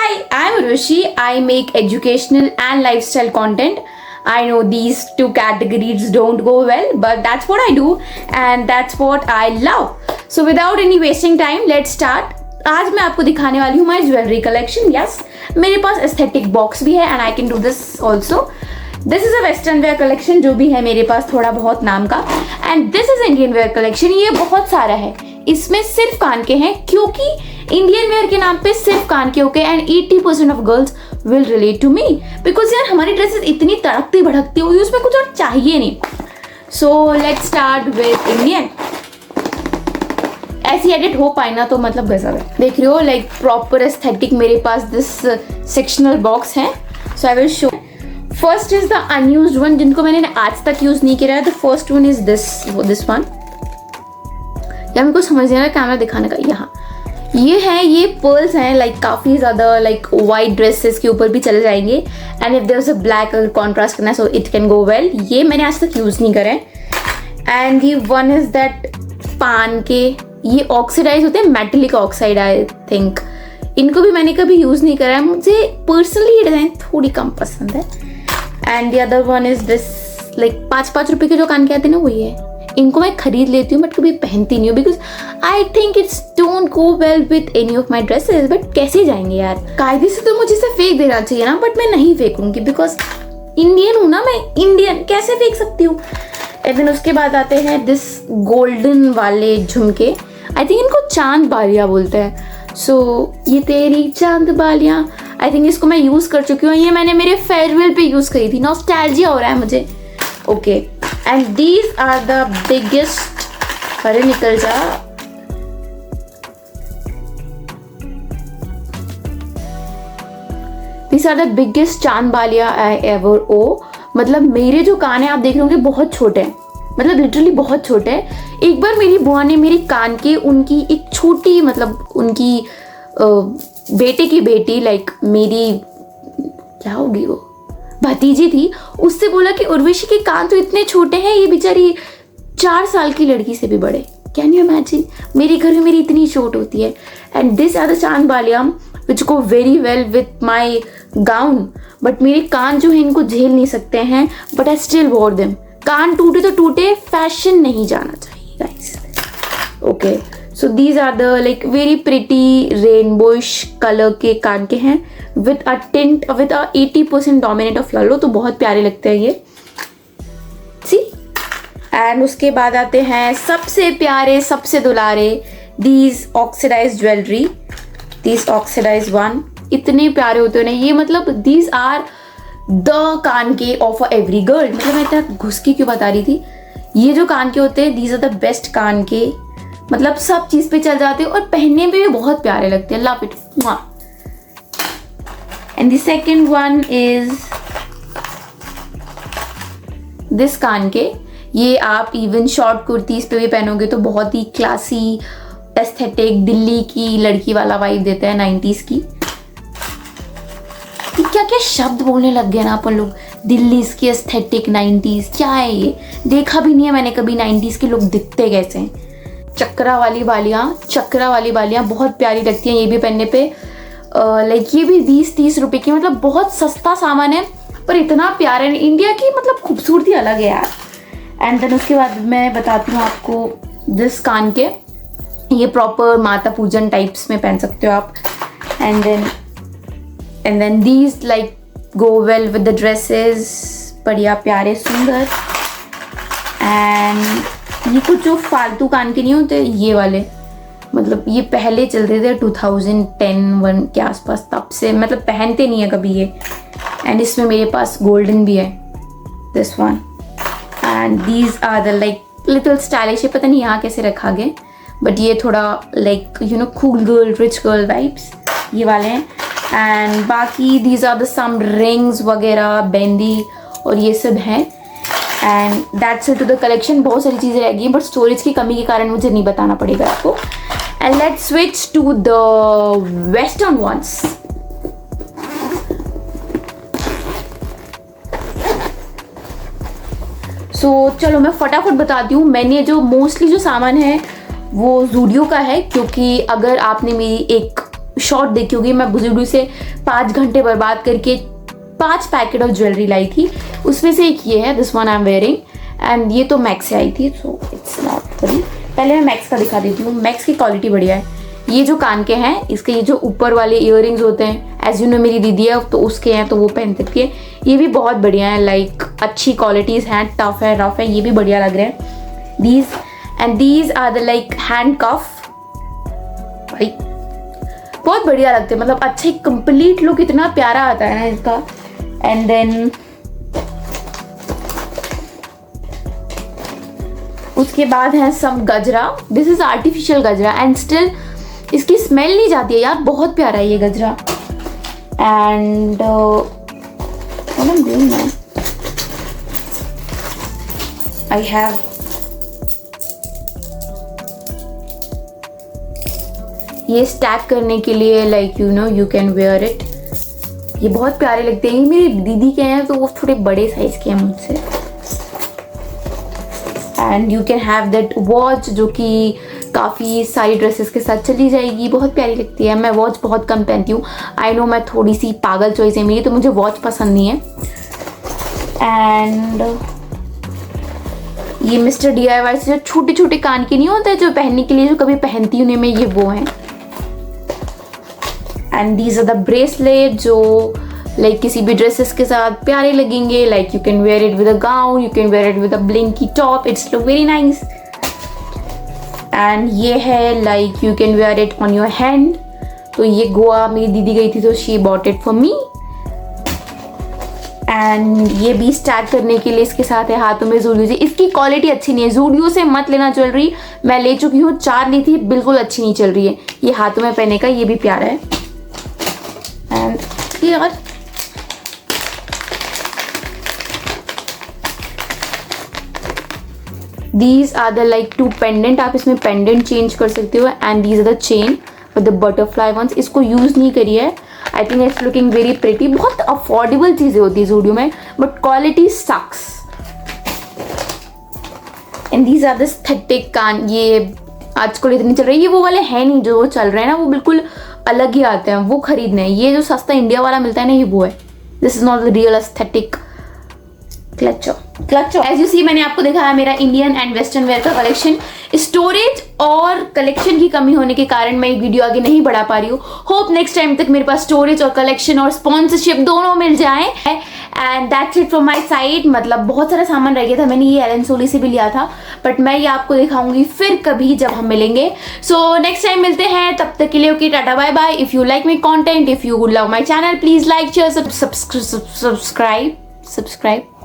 Hi, I'm Urvashi. I make educational and lifestyle content. I know these two categories don't go well, but that's what I do and that's what I love. So without any wasting time, let's start. आज मैं आपको दिखाने वाली हूँ माई jewellery collection. Yes, मेरे पास aesthetic box भी है and I can do this also. This is a western wear collection जो भी है मेरे पास थोड़ा बहुत नाम का, and this is Indian wear collection. ये बहुत सारा है, इसमें सिर्फ कान के हैं क्योंकि इंडियन वेयर के नाम पे सिर्फ कान के होके and 80% of girls will relate to me because यार हमारी ड्रेसेस इतनी तड़कती भड़कती हुई उसमें कुछ और चाहिए नहीं. So let's start with Indian. ऐसी एडिट हो पाए ना तो मतलब गजब है. देख रहे हो लाइक प्रॉपर एस्थेटिक मेरे पास दिस सेक्शनल बॉक्स है. So I will show. First is the unused one जिनको मैंने आज तक यूज नहीं किया है. The first one is this one. या मेरे को समझ नहीं आ रहा कैमरा दिखाने का. यहाँ ये है, ये पर्ल्स हैं लाइक काफ़ी ज़्यादा लाइक वाइट ड्रेसेस के ऊपर भी चले जाएंगे and if there is a black colour contrast करना so it can go well. ये मैंने आज तक यूज़ नहीं करा है. एंड ये वन इज दैट पान के, ये ऑक्सीडाइज होते हैं, मेटेलिक ऑक्साइड आई थिंक. इनको भी मैंने कभी यूज़ नहीं करा है. मुझे पर्सनली ये डिज़ाइन थोड़ी कम पसंद है. And the other one is this like 5-5 रुपये के जो कान के आते हैं ना वही है. इनको मैं खरीद लेती हूँ बट कभी पहनती नहीं हूँ because I think it's don't go well with any of my dresses. But कैसे जाएंगे यार, कायदे से तो मुझे इसे फेंक देना चाहिए ना, बट मैं नहीं फेंकूंगी बिकॉज इंडियन हूँ ना मैं. इंडियन कैसे फेंक सकती हूँ. एंड देन उसके बाद आते हैं दिस गोल्डन वाले झुमके. आई थिंक इनको चांद बालियाँ बोलते हैं. सो ये तेरी चांद बालियाँ, आई थिंक इसको मैं यूज़ कर चुकी हूँ. ये मैंने मेरे फेयरवेल पे यूज़ करी थी. नॉस्टैल्जिया हो रहा है मुझे. Okay and these are the biggest, अरे निकल जा. These are the biggest चांद बालियाँ I ever owe. मतलब मेरे जो कान है आप देख रहे होंगे बहुत छोटे हैं, मतलब लिटरली बहुत छोटे हैं. एक बार मेरी बुआ ने मेरे कान के उनकी एक छोटी मतलब उनकी बेटे की बेटी लाइक मेरी क्या होगी वो भतीजी थी, उससे बोला कि उर्वशी के कान तो इतने छोटे हैं, ये बेचारी 4 साल की लड़की से भी बड़े. Can you imagine. मेरे घर में मेरी इतनी चोट होती है. एंड दिस आर द चांद बालियाँ which go very well with my gown. But मेरे कान जो है इनको झेल नहीं सकते हैं but I still wear them. कान टूटे तो टूटे, फैशन नहीं जाना चाहिए guys. Okay so these are the like very pretty rainbowish colour के कान के हैं with a tint with a 80% dominant of yellow. तो बहुत प्यारे लगते हैं ये. सी. एंड उसके बाद आते हैं सबसे प्यारे सबसे दुलारे these oxidise jewellery. These oxidise one इतने प्यारे होते हैं ये. मतलब दीज आर द कान के ऑफ एवरी गर्ल. मतलब मैं इतना घुस के क्यों बता रही थी. ये जो कान के होते हैं दीज आर द बेस्ट कान के. मतलब सब चीज पे चल जाते हैं और पहनने में भी बहुत प्यारे लगते हैं. Love it. And the second one is this कान के. ये आप इवन शॉर्ट कुर्तीज पे भी पहनोगे तो बहुत ही क्लासी एस्थेटिक दिल्ली की लड़की वाला वाइब देता है 90s की. क्या क्या शब्द बोलने लग गए ना अपन लोग. दिल्ली की एस्थेटिक 90s क्या है ये. देखा भी नहीं है मैंने कभी 90s के लोग दिखते कैसे हैं. चक्रा वाली बालियाँ बहुत प्यारी लगती हैं ये भी पहनने पे. लाइक ये भी 20-30 रुपए की. मतलब बहुत सस्ता सामान है पर इतना प्यारा है. इंडिया की मतलब खूबसूरती अलग है यार. एंड देन उसके बाद मैं बताती हूँ आपको दिस कान के. ये प्रॉपर माता पूजन टाइप्स में पहन सकते हो आप. And then these like go well with the dresses. बढ़िया प्यारे सुंदर. एंड ये कुछ जो फालतू कान के नहीं होते ये वाले, मतलब ये पहले चलते थे 2010-1 के आसपास, तब से मतलब पहनते नहीं है कभी ये. एंड इसमें मेरे पास गोल्डन भी है this one. And these are the like little stylish. पता नहीं यहाँ कैसे रखा गया बट ये थोड़ा like you know cool girl rich girl vibes ये वाले हैं. एंड बाकी these are the some rings वगैरह बेंदी और ये सब हैं. And that's it to the collection. बहुत सारी चीज़ें रह गई बट स्टोरेज की कमी के कारण मुझे नहीं बताना पड़ेगा आपको. And let's switch to the western ones. So चलो मैं फटाफट बताती हूँ. मैंने जो मोस्टली जो सामान है वो जूडियो का है क्योंकि अगर आपने मेरी एक शॉर्ट देखी होगी, मैं जुडियो से 5 घंटे बर्बाद करके 5 पैकेट ऑफ ज्वेलरी लाई थी, उसमें से एक ये है, this one I am wearing, and ये तो मैक्स से आई थी, सो इट्स नॉट वेरी। पहले मैं मैक्स का दिखा देती हूँ, मैक्स की क्वालिटी बढ़िया है। ये जो कान के हैं, इसके ये जो ऊपर वाले इयररिंग्स होते हैं, एज यू नो मेरी दीदी है तो उसके हैं तो वो पहन सकती है, ये भी बहुत बढ़िया है, लाइक अच्छी क्वालिटीज़ हैं, टफ है, रफ है, ये भी बढ़िया लग रहे हैं। These are the like hand cuff, भाई बहुत बढ़िया लगते हैं, मतलब अच्छा कंप्लीट लुक इतना प्यारा आता है ना इसका। एंड देन उसके बाद है सम गजरा, दिस इज आर्टिफिशियल गजरा एंड स्टिल इसकी स्मेल नहीं जाती है यार, बहुत प्यारा है ये गजरा। एंड आई हैव ये स्टैक करने के लिए, like you no you can wear it, ये बहुत प्यारे लगते हैं। ये मेरी दीदी के हैं तो वो थोड़े बड़े साइज के हैं मुझसे। And you can have that watch जो कि काफ़ी सारी ड्रेसेस के साथ चली जाएगी, बहुत प्यारी लगती है। मैं वॉच बहुत कम पहनती हूँ, आई नो मैं थोड़ी सी पागल चॉइस है मेरी, तो मुझे वॉच पसंद नहीं है। एंड ये मिस्टर DIY से जो छोटे छोटे कान के नहीं होते जो पहनने के लिए, जो कभी पहनती हूँ नहीं मैं, ये वो हैं। And these are the bracelet जो लाइक किसी भी ड्रेसेस के साथ प्यारे लगेंगे, like you can wear it with a gown, you can wear it with a blinky top, it's look very nice. And ये है like you can wear it on your hand, तो ये गोवा मेरी दीदी गई थी तो she bought it for me. And ये भी स्टैक करने के लिए इसके साथ है हाथों में ज़ूडियो से। इसकी क्वालिटी अच्छी नहीं है, ज़ूडियो से मत लेना ज्वेलरी, मैं ले चुकी हूँ 4 ली थी, बिल्कुल अच्छी नहीं चल रही है। ये हाथों में पहनने का, ये भी प्यारा है। एंड ये और these are the like 2 pendant, आप इसमें पेंडेंट चेंज कर सकते हो। And these are the chain with the butterfly ones, इसको यूज़ नहीं करी है, I think it's looking very pretty. बहुत अफोर्डेबल चीज़ें होती है ज़ूडियो में, but quality sucks. And these are the aesthetic कान, ये आजकल इतनी चल रही है, ये वो वाले हैं नहीं जो चल रहे हैं ना, वो बिल्कुल अलग ही आते हैं, वो खरीदने हैं। ये जो सस्ता इंडिया वाला मिलता है ना, ये वो है, this is not the real aesthetic clutcher. As you see, मैंने आपको दिखाया मेरा इंडियन एंड वेस्टर्न वेयर का कलेक्शन। स्टोरेज और कलेक्शन की कमी होने के कारण मैं ये वीडियो आगे नहीं बढ़ा पा रही हूँ। होप नेक्स्ट टाइम तक मेरे पास स्टोरेज और कलेक्शन और स्पॉन्सरशिप दोनों मिल जाए। And that's it from my side. मतलब बहुत सारा सामान रह गया था, मैंने ये एलन सोली से भी लिया था, बट मैं ये आपको दिखाऊंगी फिर कभी जब हम मिलेंगे। सो नेक्स्ट टाइम मिलते हैं, तब तक के लिए okay, tata bye bye. If you like my content, if you love my channel, please like, share, subscribe.